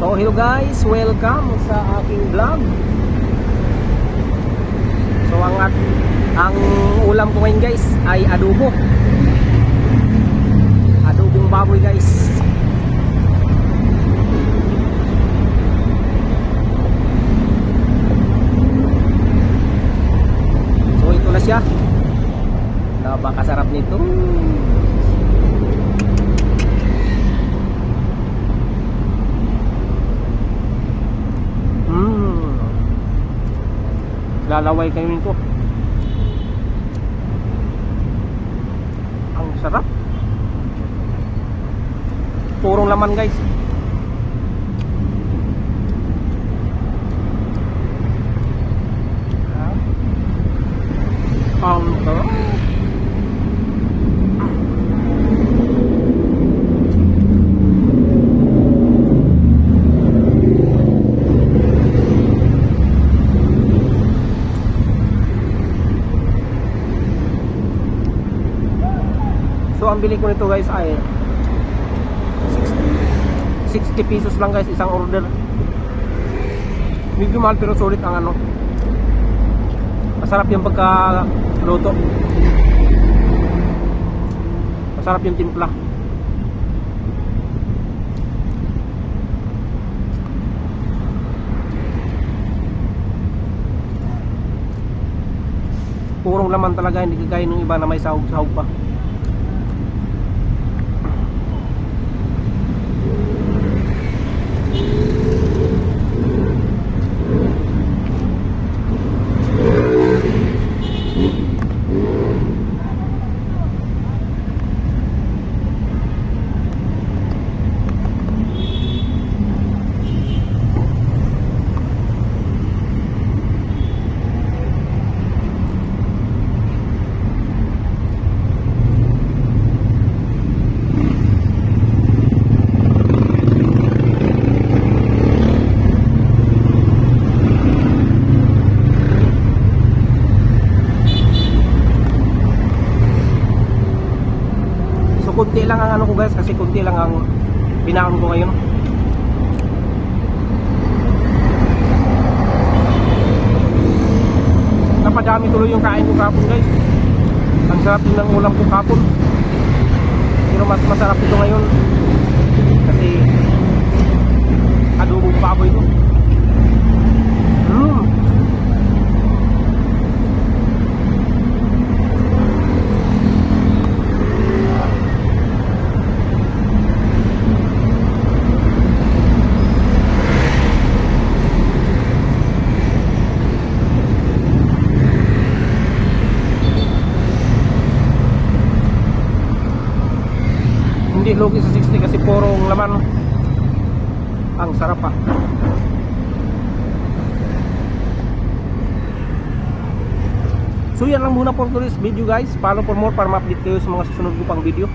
So hello guys, welcome sa aking vlog. So ang ulam ko ngayon guys ay adobong baboy guys. So ito na siya. Napakasarap nito. Lalaway kayo nito. Ang sarap. Purong laman guys. Ang sarap. So ang bili ko nito guys ay 60 pesos lang guys, isang order. Medyo mahal pero sulit ang ano. Masarap yung pagkaluto. Masarap yung timpla. Purong laman talaga, hindi kagaya ng iba na may sahog-sahog pa. Kunti lang ang ano ko guys, kasi kunti lang ang binaon ko ngayon. Napadami tuloy yung kain ko kapon guys. Ang sarap din ng ulam ko kapon. Pero mas masarap ito ngayon kasi adobong baboy ko. Hindi lugi sa 60 kasi purong laman. Ang sarap pa. So yan lang muna for today's video guys. Follow for more para ma-update kayo sa mga susunod ko pang video.